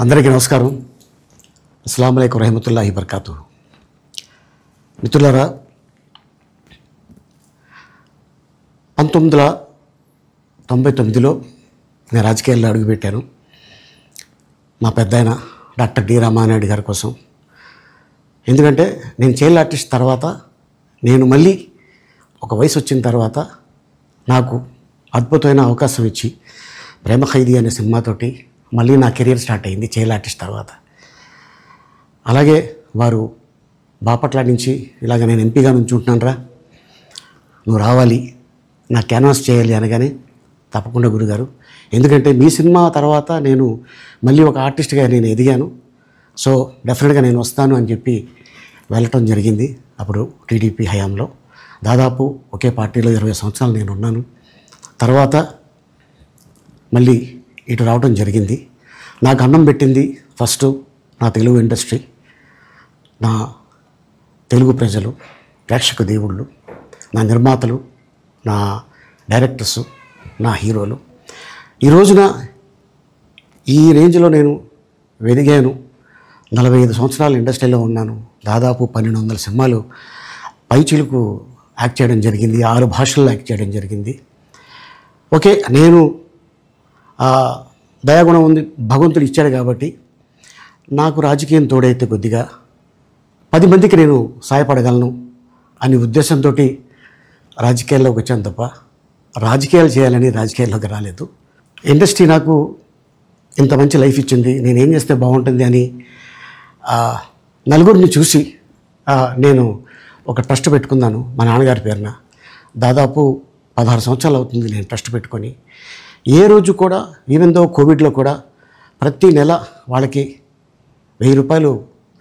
అందరికీ నమస్కారం. అస్సలాము అలైకుం రహమతుల్లాహి బర్కాతు. మిత్రులారా, 1999లో నేను రాజకీయాల్లో అడుగుపెట్టాను. మా పెద్దాయన డాక్టర్ డి రామానాయుడు గారి కోసం. ఎందుకంటే నేను చైల్డ్ ఆర్టిస్ట్ తర్వాత నేను మళ్ళీ ఒక వయసు వచ్చిన తర్వాత నాకు అద్భుతమైన అవకాశం ఇచ్చి ప్రేమ ఖైదీ అనే సినిమాతోటి మళ్ళీ నా కెరీర్ స్టార్ట్ అయింది చైల్డ్ ఆర్టిస్ట్ తర్వాత. అలాగే వారు బాపట్ల నుంచి ఇలాగ నేను ఎంపీగా నుంచుంటున్నాను రా, నువ్వు రావాలి, నా క్యాన్వాస్ చేయాలి అనగానే తప్పకుండా గురుగారు, ఎందుకంటే మీ సినిమా తర్వాత నేను మళ్ళీ ఒక ఆర్టిస్ట్గా నేను ఎదిగాను, సో డెఫినెట్గా నేను వస్తాను అని చెప్పి వెళ్ళటం జరిగింది. అప్పుడు టీడీపీ హయాంలో దాదాపు ఒకే పార్టీలో 20 సంవత్సరాలు నేను ఉన్నాను. తర్వాత మళ్ళీ ఇటు రావడం జరిగింది. నాకు అన్నం పెట్టింది ఫస్ట్ నా తెలుగు ఇండస్ట్రీ, నా తెలుగు ప్రజలు, ప్రేక్షక దేవుళ్ళు, నా నిర్మాతలు, నా డైరెక్టర్సు, నా హీరోలు. ఈ రోజున ఈ రేంజ్లో నేను ఎదిగాను. 45 సంవత్సరాలు ఇండస్ట్రీలో ఉన్నాను. దాదాపు 1200 సినిమాలు పైచిలకు యాక్ట్ చేయడం జరిగింది. 6 భాషల్లో యాక్ట్ చేయడం జరిగింది. ఓకే, నేను దయాగుణం ఉంది, భగవంతుడు ఇచ్చాడు కాబట్టి నాకు రాజకీయం తోడైతే కొద్దిగా 10 మందికి నేను సహాయపడగలను అనే ఉద్దేశంతో రాజకీయాల్లోకి వచ్చాను తప్ప రాజకీయాలు చేయాలని రాజకీయాల్లోకి రాలేదు. ఇండస్ట్రీ నాకు ఇంత మంచి లైఫ్ ఇచ్చింది, నేనేం చేస్తే బాగుంటుంది అని నలుగురిని చూసి నేను ఒక ట్రస్ట్ పెట్టుకున్నాను మా నాన్నగారి పేరున. దాదాపు 16 సంవత్సరాలు అవుతుంది నేను ట్రస్ట్ పెట్టుకొని. ఏ రోజు కూడా, ఈవెన్ దో కోవిడ్లో కూడా ప్రతి నెల వాళ్ళకి 1000 రూపాయలు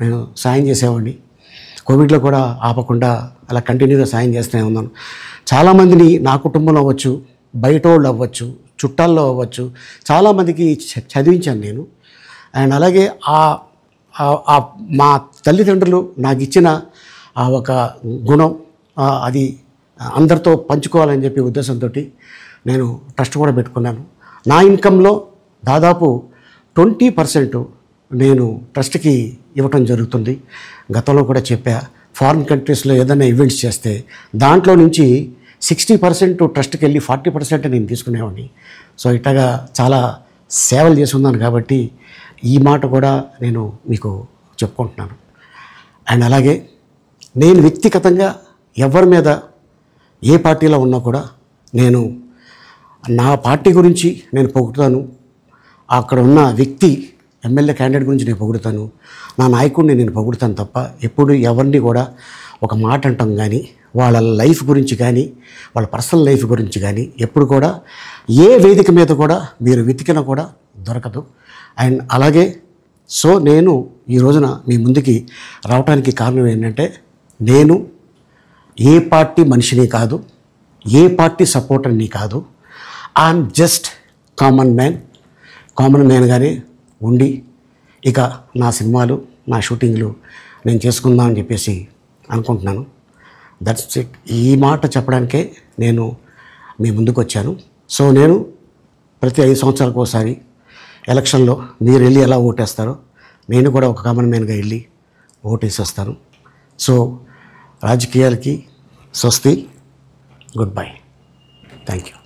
నేను సాయం చేసేవాడిని. కోవిడ్లో కూడా ఆపకుండా అలా కంటిన్యూగా సాయం చేస్తూనే ఉన్నాను. చాలామందిని నా కుటుంబంలో అవ్వచ్చు, బయట వాళ్ళు అవ్వచ్చు, చుట్టాల్లో అవ్వచ్చు, చాలామందికి చదివించాను నేను. అండ్ అలాగే మా తల్లిదండ్రులు నాకు ఇచ్చిన ఒక గుణం అది అందరితో పంచుకోవాలని చెప్పి ఉద్దేశంతో నేను ట్రస్ట్ కూడా పెట్టుకున్నాను. నా ఇన్కంలో దాదాపు 20% నేను ట్రస్ట్కి ఇవ్వటం జరుగుతుంది. గతంలో కూడా చెప్పా, ఫారిన్ కంట్రీస్లో ఏదైనా ఈవెంట్స్ చేస్తే దాంట్లో నుంచి 60% ట్రస్ట్కి వెళ్ళి 40% నేను తీసుకునేవాడిని. సో ఇట్లాగా చాలా సేవలు చేసి ఉన్నాను కాబట్టి ఈ మాట కూడా నేను మీకు చెప్పుకుంటున్నాను. అండ్ అలాగే నేను వ్యక్తిగతంగా ఎవరి మీద ఏ పార్టీలో ఉన్నా కూడా నేను నా పార్టీ గురించి నేను పొగుడుతాను, అక్కడ ఉన్న వ్యక్తి ఎమ్మెల్యే క్యాండిడేట్ గురించి నేను పొగుడుతాను, నా నాయకుడిని నేను పొగుడుతాను తప్ప ఎప్పుడు ఎవరిని కూడా ఒక మాట అంటాం కానీ వాళ్ళ లైఫ్ గురించి కానీ వాళ్ళ పర్సనల్ లైఫ్ గురించి కానీ ఎప్పుడు కూడా ఏ వేదిక మీద కూడా మీరు వెతికినా కూడా దొరకదు. అండ్ అలాగే సో నేను ఈ రోజున మీ ముందుకి రావడానికి కారణం ఏంటంటే, నేను ఏ పార్టీ మనిషిని కాదు, ఏ పార్టీ సపోర్టర్ని కాదు, ఐఎమ్ జస్ట్ కామన్ మ్యాన్గానే ఉండి ఇక నా సినిమాలు, నా షూటింగ్లు నేను చేసుకుందామని చెప్పేసి అనుకుంటున్నాను. That's it. ఈ మాట చెప్పడానికే నేను మీ ముందుకు వచ్చాను. సో నేను ప్రతి 5 సంవత్సరాలకు ఒకసారి ఎలక్షన్లో మీరు వెళ్ళి ఎలా ఓటేస్తారో నేను కూడా ఒక కామన్ మ్యాన్గా వెళ్ళి ఓటేసి వస్తాను. సో రాజకీయాలకి స్వస్తి, గుడ్ బై, థ్యాంక్ యూ.